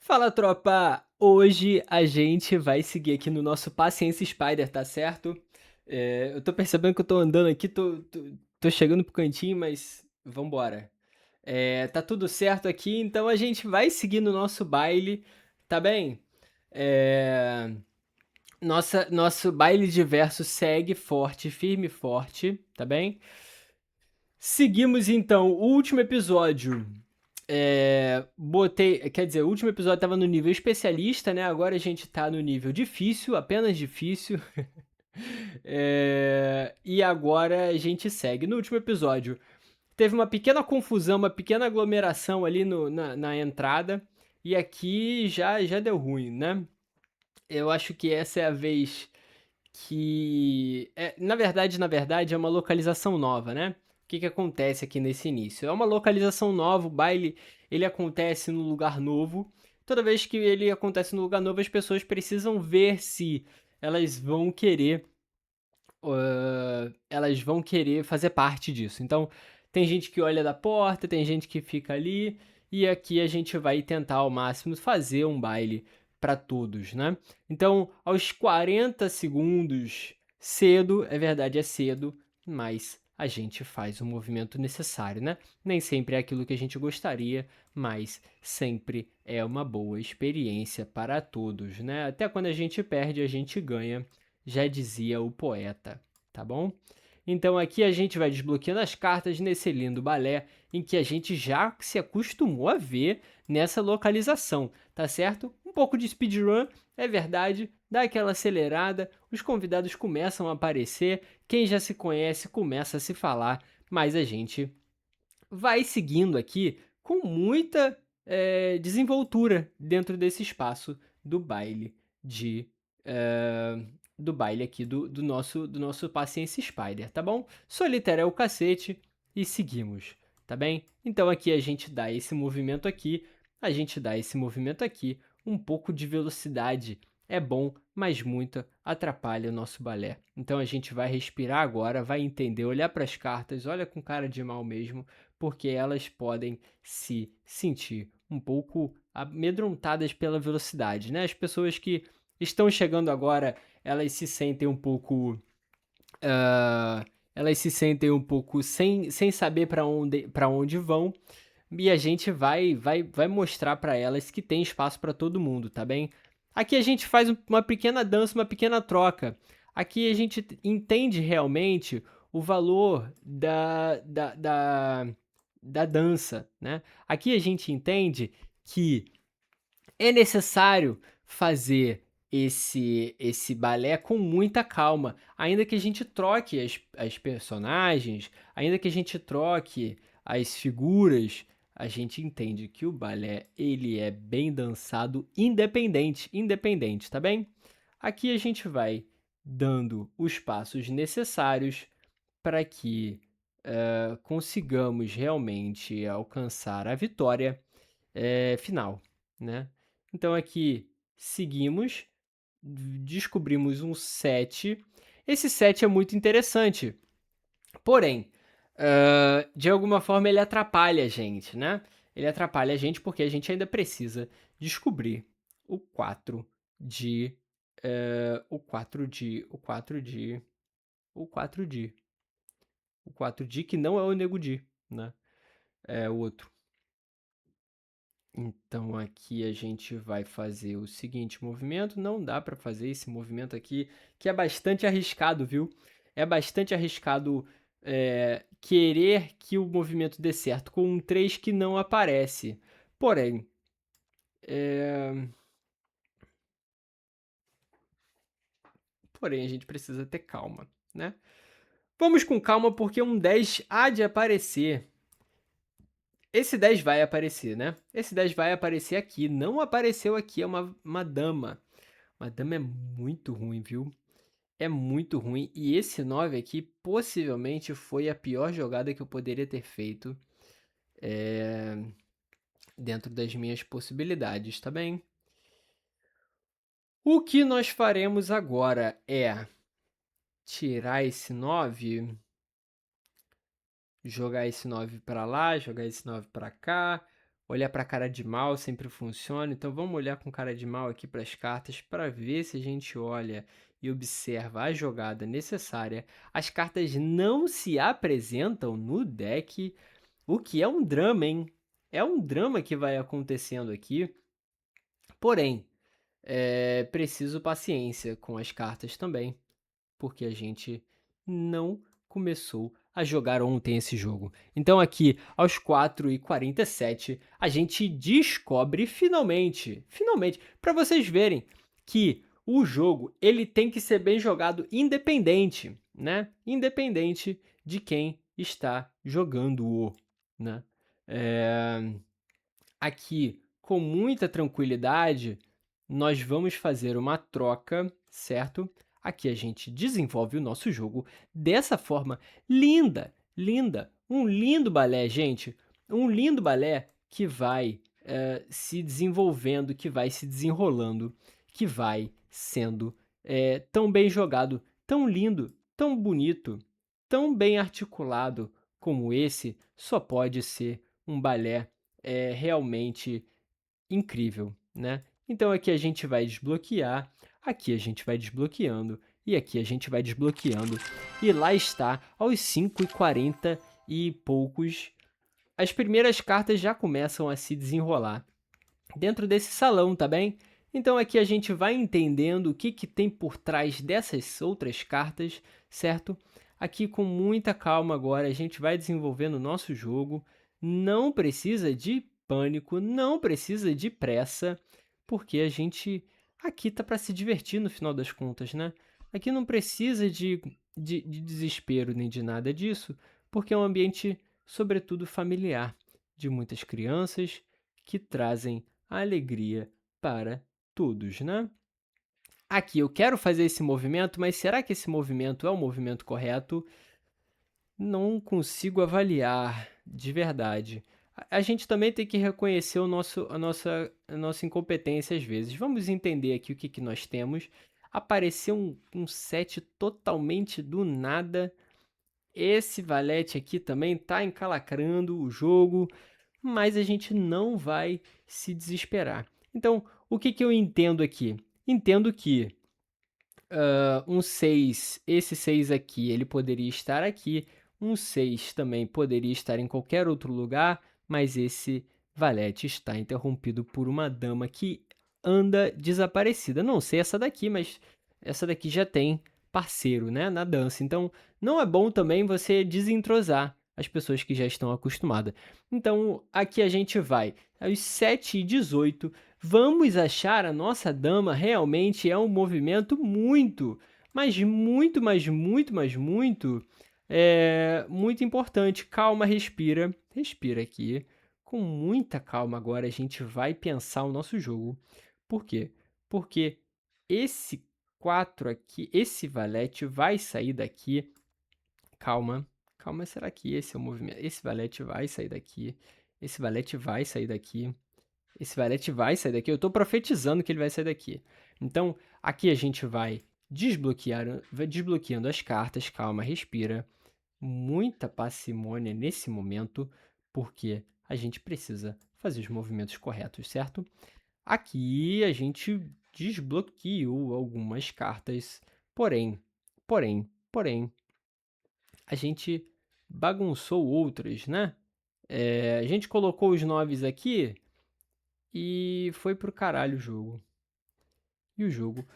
Fala, tropa! Hoje a gente vai seguir aqui no nosso Paciência Spider, tá certo? Eu tô percebendo que eu tô andando aqui, tô chegando pro cantinho, mas vambora. Tá tudo certo aqui, então a gente vai seguir no nosso baile, tá bem? É, nosso baile de verso segue forte, firme e forte, tá bem? Seguimos então o último episódio. Quer dizer, o último episódio tava no nível especialista, né? Agora a gente tá no nível difícil, apenas difícil. E agora a gente segue. No último episódio, teve uma pequena confusão, uma pequena aglomeração ali na entrada. E aqui já deu ruim, né? Eu acho que essa é a vez que na verdade é uma localização nova, né? O que que acontece aqui nesse início? É uma localização nova, o baile ele acontece no lugar novo. Toda vez que ele acontece no lugar novo, as pessoas precisam ver se elas vão querer elas vão querer fazer parte disso. Então, tem gente que olha da porta, tem gente que fica ali, e aqui a gente vai tentar ao máximo fazer um baile para todos, né? Então, aos 40 segundos, cedo, é verdade, é cedo, mas a gente faz o movimento necessário, né? Nem sempre é aquilo que a gente gostaria, mas sempre é uma boa experiência para todos, né? Até quando a gente perde, a gente ganha, já dizia o poeta, tá bom? Então aqui a gente vai desbloqueando as cartas nesse lindo balé em que a gente já se acostumou a ver nessa localização, tá certo? Um pouco de speedrun, é verdade, dá aquela acelerada, os convidados começam a aparecer, quem já se conhece começa a se falar, mas a gente vai seguindo aqui com muita desenvoltura dentro desse espaço do baile de eh, do baile aqui do nosso Paciência Spider, tá bom? Solitário é o cacete e seguimos, tá bem? Então aqui a gente dá esse movimento aqui, a gente dá esse movimento aqui, um pouco de velocidade é bom, mas muito atrapalha o nosso balé. Então a gente vai respirar agora, vai entender, olhar para as cartas, olha com cara de mal mesmo, porque elas podem se sentir um pouco amedrontadas pela velocidade, né? As pessoas que estão chegando agora, elas se sentem um pouco, ah, elas se sentem um pouco sem saber para onde vão. E a gente vai mostrar para elas que tem espaço para todo mundo, tá bem? Aqui a gente faz uma pequena dança, uma pequena troca. Aqui a gente entende realmente o valor da dança, né? Aqui a gente entende que é necessário fazer esse balé com muita calma, ainda que a gente troque as personagens, ainda que a gente troque as figuras, a gente entende que o balé ele é bem dançado independente, tá bem? Aqui a gente vai dando os passos necessários para que consigamos realmente alcançar a vitória final, né? Então aqui seguimos, descobrimos um 7. Esse 7 é muito interessante, porém, de alguma forma ele atrapalha a gente, né? Ele atrapalha a gente porque a gente ainda precisa descobrir o 4 de. O 4 de. O 4 de. O 4 de. O 4 de que não é o Nego Di, né? É o outro. Então aqui a gente vai fazer o seguinte movimento. Não dá para fazer esse movimento aqui, que é bastante arriscado, viu? É bastante arriscado querer que o movimento dê certo com um 3 que não aparece. Porém, é... porém a gente precisa ter calma, né? Vamos com calma porque um 10 há de aparecer. Esse 10 vai aparecer, né? Esse 10 vai aparecer aqui. Não apareceu aqui, é uma dama. Uma dama é muito ruim, viu? É muito ruim. E esse 9 aqui possivelmente foi a pior jogada que eu poderia ter feito dentro das minhas possibilidades, tá bem? O que nós faremos agora é tirar esse 9, jogar esse 9 para lá, jogar esse 9 para cá. Olhar para cara de mal sempre funciona, então vamos olhar com cara de mal aqui para as cartas para ver se a gente olha e observa a jogada necessária. As cartas não se apresentam no deck, o que é um drama, hein? É um drama que vai acontecendo aqui, porém, preciso paciência com as cartas também, porque a gente não começou a jogar ontem esse jogo. Então aqui, aos 4h47, a gente descobre finalmente, para vocês verem que o jogo ele tem que ser bem jogado independente, né? Independente de quem está jogando-o, né? Eh, Aqui, com muita tranquilidade, nós vamos fazer uma troca, certo? Aqui a gente desenvolve o nosso jogo dessa forma linda, linda. Um lindo balé, gente. Um lindo balé que vai se desenvolvendo, que vai se desenrolando, que vai sendo tão bem jogado, tão lindo, tão bonito, tão bem articulado como esse, só pode ser um balé realmente incrível, né? Então aqui a gente vai desbloquear, aqui a gente vai desbloqueando, e aqui a gente vai desbloqueando. E lá está, aos 5h40 e poucos, as primeiras cartas já começam a se desenrolar dentro desse salão, tá bem? Então aqui a gente vai entendendo o que tem por trás dessas outras cartas, certo? Aqui com muita calma agora a gente vai desenvolvendo o nosso jogo. Não precisa de pânico, não precisa de pressa, porque a gente aqui tá para se divertir no final das contas, né? Aqui não precisa de desespero nem de nada disso, porque é um ambiente, sobretudo, familiar, de muitas crianças que trazem a alegria para todos, né? Aqui eu quero fazer esse movimento, mas será que esse movimento é o movimento correto? Não consigo avaliar de verdade. A gente também tem que reconhecer a nossa incompetência às vezes. Vamos entender aqui o que nós temos. Apareceu um set totalmente do nada. Esse valete aqui também está encalacrando o jogo, mas a gente não vai se desesperar. Então, o que eu entendo aqui? Entendo que um 6, esse 6 aqui, ele poderia estar aqui, um 6 também poderia estar em qualquer outro lugar, mas esse valete está interrompido por uma dama que anda desaparecida. Não sei essa daqui, mas essa daqui já tem parceiro, né, na dança. Então, não é bom também você desentrosar as pessoas que já estão acostumadas. Então, aqui a gente vai aos 7h18. Vamos achar a nossa dama realmente é um movimento muito, mas muito, mas muito, mas muito, muito importante. Calma, respira. Respira aqui. Com muita calma agora a gente vai pensar o nosso jogo. Por quê? Porque esse 4 aqui, esse valete vai sair daqui. Calma, calma, será que esse é o movimento? Esse valete vai sair daqui. Esse valete vai sair daqui. Esse valete vai sair daqui. Eu estou profetizando que ele vai sair daqui. Então, aqui a gente vai desbloqueando as cartas. Calma, respira. Muita parcimônia nesse momento, porque a gente precisa fazer os movimentos corretos, certo? Aqui a gente desbloqueou algumas cartas, porém, a gente bagunçou outras, né? A gente colocou os 9 aqui e foi pro caralho o jogo. E o jogo.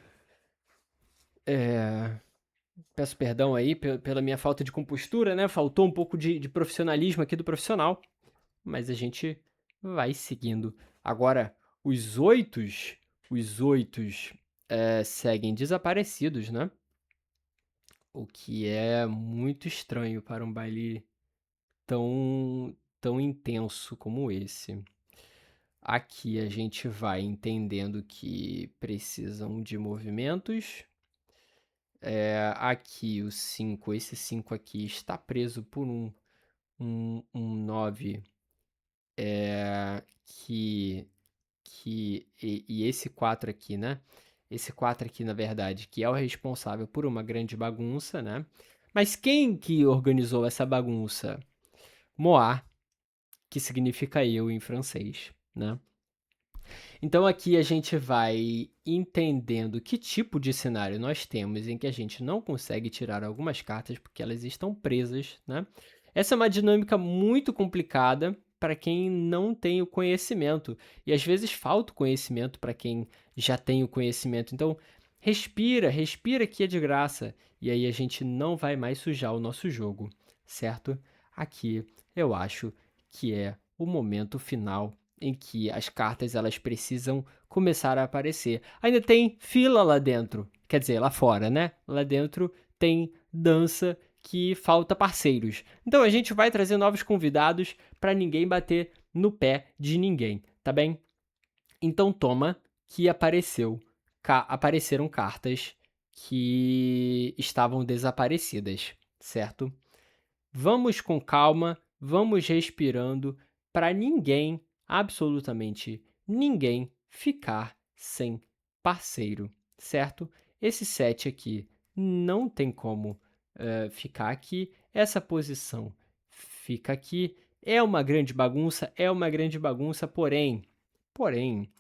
Peço perdão aí pela minha falta de compostura, né? Faltou um pouco de profissionalismo aqui do profissional. Mas a gente vai seguindo. Agora, os oitos seguem desaparecidos, né? O que é muito estranho para um baile tão intenso como esse. Aqui a gente vai entendendo que precisam de movimentos. Aqui o 5, esse 5 aqui está preso por um 9 que, e esse 4 aqui, né? Esse 4 aqui, na verdade, que é o responsável por uma grande bagunça, né? Mas quem que organizou essa bagunça? Moá. que significa eu em francês, né. Então aqui a gente vai entendendo que tipo de cenário nós temos em que a gente não consegue tirar algumas cartas porque elas estão presas, né. Essa é uma dinâmica muito complicada para quem não tem o conhecimento, e às vezes falta o conhecimento para quem já tem o conhecimento. Então, respira, respira que é de graça, e aí a gente não vai mais sujar o nosso jogo, certo? Aqui eu acho que é o momento final em que as cartas elas precisam começar a aparecer. Ainda tem fila lá dentro, quer dizer, lá fora, né? Lá dentro tem dança que falta parceiros. Então a gente vai trazer novos convidados para ninguém bater no pé de ninguém, tá bem? Então toma que apareceram cartas que estavam desaparecidas, certo? Vamos com calma, vamos respirando para ninguém, absolutamente ninguém, ficar sem parceiro, certo? Esse 7 aqui não tem como ficar aqui, essa posição fica aqui. É uma grande bagunça, porém, porém,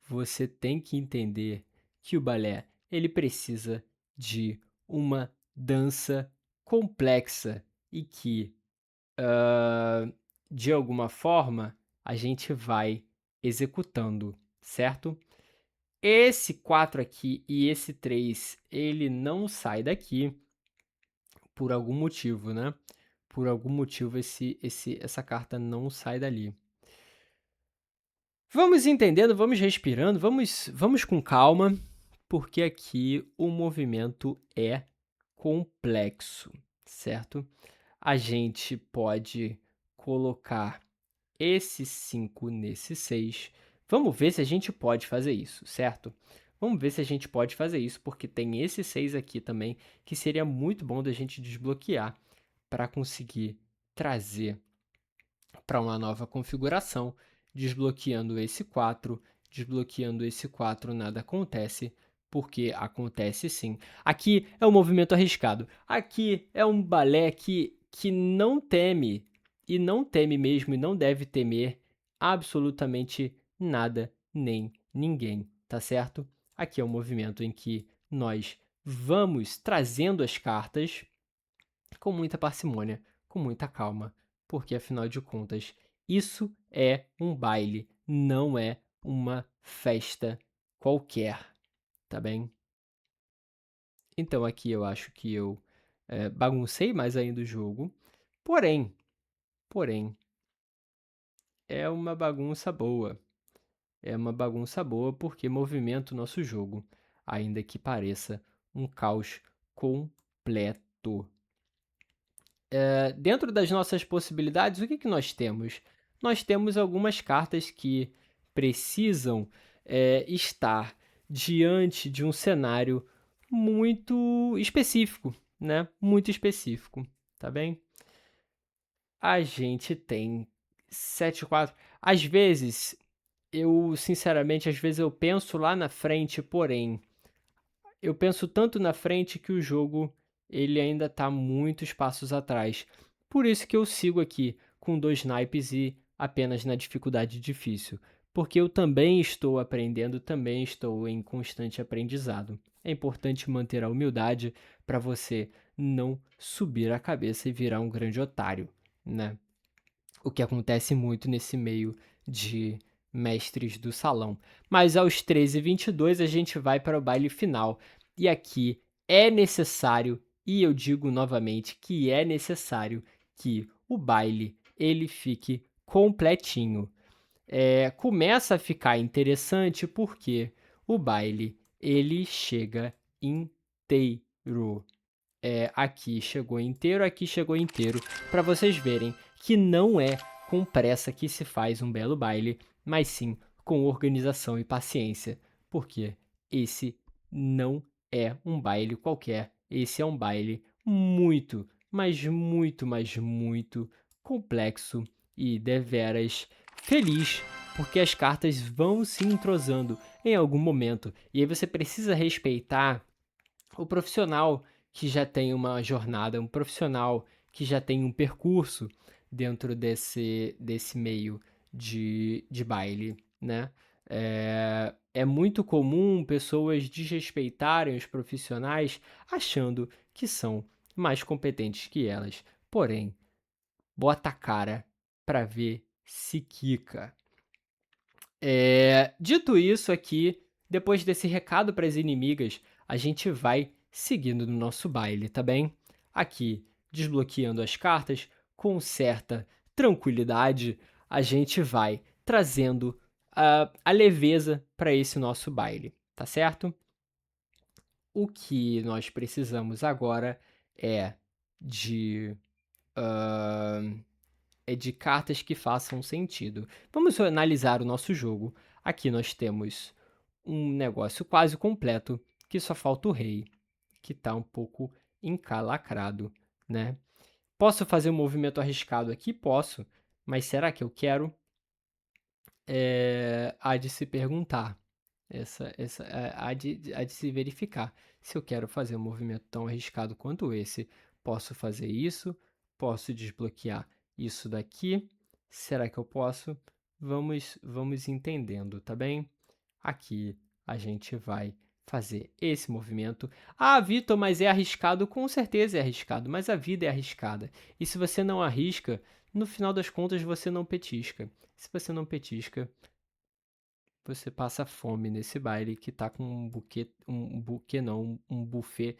você tem que entender que o balé ele precisa de uma dança complexa e que, de alguma forma, a gente vai executando, certo? Esse 4 aqui e esse 3 ele não sai daqui por algum motivo, né? Por algum motivo essa carta não sai dali. Vamos entendendo, vamos respirando, vamos com calma, porque aqui o movimento é complexo, certo? A gente pode colocar esse 5 nesse 6. Vamos ver se a gente pode fazer isso, certo? Vamos ver se a gente pode fazer isso, porque tem esse 6 aqui também, que seria muito bom da gente desbloquear para conseguir trazer para uma nova configuração, desbloqueando esse 4 nada acontece, porque acontece sim. Aqui é um movimento arriscado. Aqui é um balé que não teme, e não teme mesmo, e não deve temer absolutamente nada nem ninguém, tá certo? Aqui é um movimento em que nós vamos trazendo as cartas com muita parcimônia, com muita calma, porque afinal de contas, isso é um baile, não é uma festa qualquer, tá bem? Então aqui eu acho que eu baguncei mais ainda o jogo, porém, porém, é uma bagunça boa. É uma bagunça boa porque movimenta o nosso jogo, ainda que pareça um caos completo. Dentro das nossas possibilidades, o que que nós temos? Nós temos algumas cartas que precisam estar diante de um cenário muito específico, né? Muito específico, tá bem? A gente tem 7-4. Às vezes, sinceramente, às vezes eu penso lá na frente, porém, eu penso tanto na frente que o jogo ele ainda está muitos passos atrás. Por isso que eu sigo aqui com 2 naipes e apenas na dificuldade difícil, porque eu também estou aprendendo, também estou em constante aprendizado. É importante manter a humildade para você não subir a cabeça e virar um grande otário, né? O que acontece muito nesse meio de mestres do salão. Mas aos 13h22 a gente vai para o baile final. E aqui é necessário, e eu digo novamente que é necessário, que o baile ele fique completinho. Começa a ficar interessante porque o baile ele chega inteiro. Aqui chegou inteiro, para vocês verem que não é com pressa que se faz um belo baile, mas sim com organização e paciência, porque esse não é um baile qualquer, esse é um baile muito, mas muito complexo e deveras feliz, porque as cartas vão se entrosando em algum momento, e aí você precisa respeitar o profissional que já tem uma jornada, um profissional que já tem um percurso dentro desse meio de baile, né? É muito comum pessoas desrespeitarem os profissionais achando que são mais competentes que elas. Porém, bota a cara pra ver se quica. Dito isso aqui, depois desse recado para as inimigas, a gente vai seguindo no nosso baile, tá bem? Aqui, desbloqueando as cartas com certa tranquilidade, a gente vai trazendo a leveza para esse nosso baile, tá certo? O que nós precisamos agora é de de cartas que façam sentido. Vamos analisar o nosso jogo. Aqui nós temos um negócio quase completo, que só falta o rei, que está um pouco encalacrado, né? Posso fazer um movimento arriscado aqui? Posso, mas será que eu quero? Há de se perguntar. Há de se verificar se eu quero fazer um movimento tão arriscado quanto esse. Posso fazer isso? Posso desbloquear isso daqui? Será que eu posso? Vamos entendendo, tá bem? Aqui a gente vai fazer esse movimento. Ah, Vitor, mas é arriscado? Com certeza é arriscado, mas a vida é arriscada. E se você não arrisca, no final das contas você não petisca. Se você não petisca, você passa fome nesse baile que tá com um buffet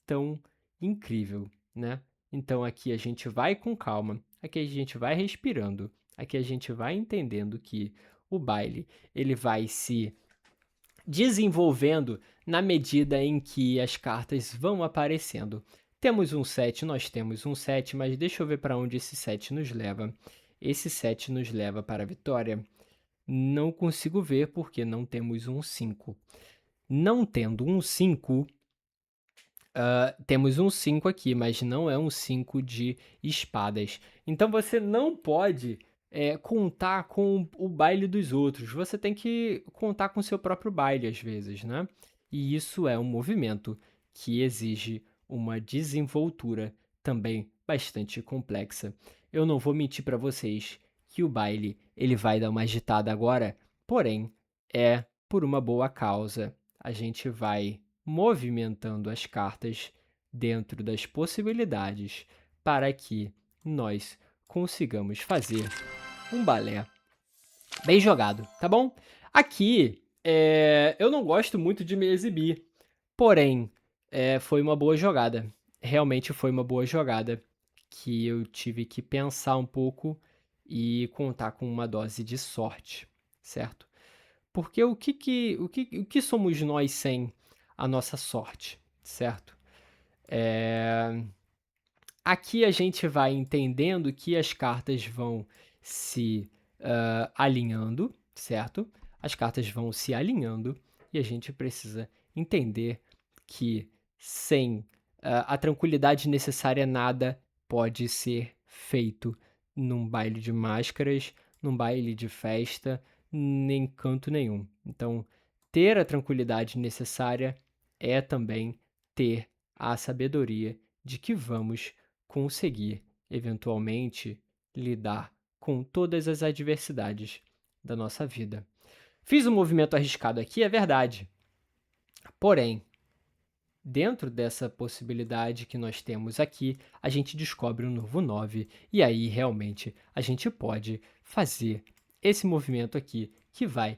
tão incrível, né? Então aqui a gente vai com calma, aqui a gente vai respirando, aqui a gente vai entendendo que o baile ele vai se desenvolvendo na medida em que as cartas vão aparecendo. Temos um 7, nós temos um 7, mas deixa eu ver para onde esse 7 nos leva. Esse 7 nos leva para a vitória? Não consigo ver porque não temos um 5. Não tendo um 5, temos um 5 aqui, mas não é um 5 de espadas. Então você não pode contar com o baile dos outros. Você tem que contar com o seu próprio baile às vezes, né? E isso é um movimento que exige uma desenvoltura também bastante complexa. Eu não vou mentir para vocês que o baile ele vai dar uma agitada agora, porém é por uma boa causa. A gente vai movimentando as cartas dentro das possibilidades para que nós consigamos fazer um balé bem jogado, tá bom? Aqui, eu não gosto muito de me exibir, porém, foi uma boa jogada. Realmente foi uma boa jogada que eu tive que pensar um pouco e contar com uma dose de sorte, certo? Porque o que somos nós sem a nossa sorte, certo? Aqui a gente vai entendendo que as cartas vão se alinhando, certo? As cartas vão se alinhando e a gente precisa entender que sem a tranquilidade necessária, nada pode ser feito num baile de máscaras, num baile de festa, nem canto nenhum. Então, ter a tranquilidade necessária é também ter a sabedoria de que vamos conseguir, eventualmente, lidar com todas as adversidades da nossa vida. Fiz um movimento arriscado aqui, é verdade. Porém, dentro dessa possibilidade que nós temos aqui, a gente descobre um novo 9 e aí realmente a gente pode fazer esse movimento aqui que vai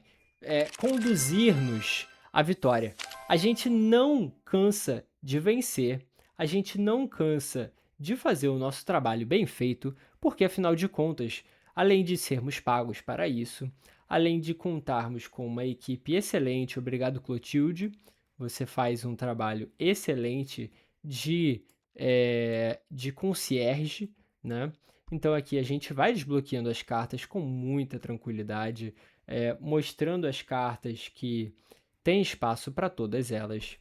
conduzir-nos à vitória. A gente não cansa de vencer, a gente não cansa de fazer o nosso trabalho bem feito, porque afinal de contas, além de sermos pagos para isso, além de contarmos com uma equipe excelente, obrigado Clotilde, você faz um trabalho excelente de concierge, né? Então aqui a gente vai desbloqueando as cartas com muita tranquilidade, mostrando as cartas que tem espaço para todas elas.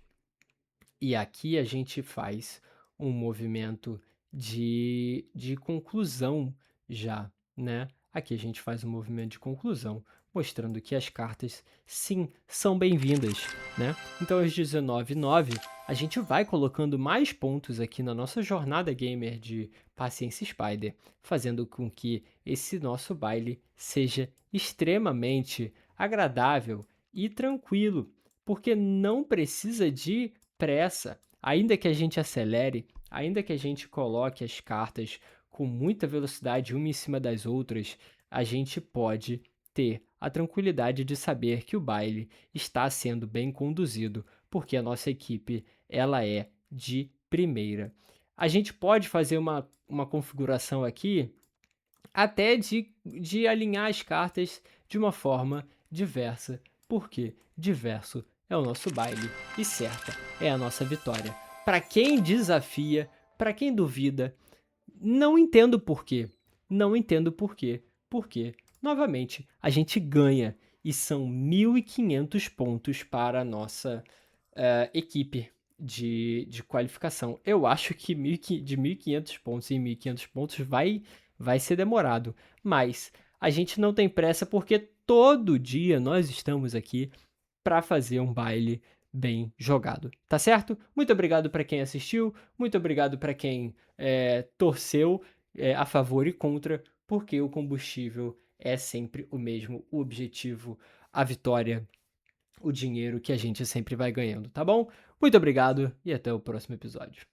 E aqui a gente faz um movimento de conclusão já, né? Aqui a gente faz um movimento de conclusão, mostrando que as cartas, sim, são bem-vindas, né? Então, às 19h09, a gente vai colocando mais pontos aqui na nossa jornada gamer de Paciência Spider, fazendo com que esse nosso baile seja extremamente agradável e tranquilo, porque não precisa de pressa. Ainda que a gente acelere, ainda que a gente coloque as cartas com muita velocidade uma em cima das outras, a gente pode ter a tranquilidade de saber que o baile está sendo bem conduzido, porque a nossa equipe ela é de primeira. A gente pode fazer uma configuração aqui até de alinhar as cartas de uma forma diversa, porque diverso é o nosso baile e certa é a nossa vitória. Para quem desafia, para quem duvida, não entendo por quê. Não entendo por quê. Porque, novamente, a gente ganha e são 1.500 pontos para a nossa equipe de qualificação. Eu acho que de 1.500 pontos em 1.500 pontos vai ser demorado, mas a gente não tem pressa porque todo dia nós estamos aqui para fazer um baile bem jogado, tá certo? Muito obrigado para quem assistiu, muito obrigado para quem torceu a favor e contra, porque o combustível é sempre o mesmo, o objetivo, a vitória, o dinheiro que a gente sempre vai ganhando, tá bom? Muito obrigado e até o próximo episódio.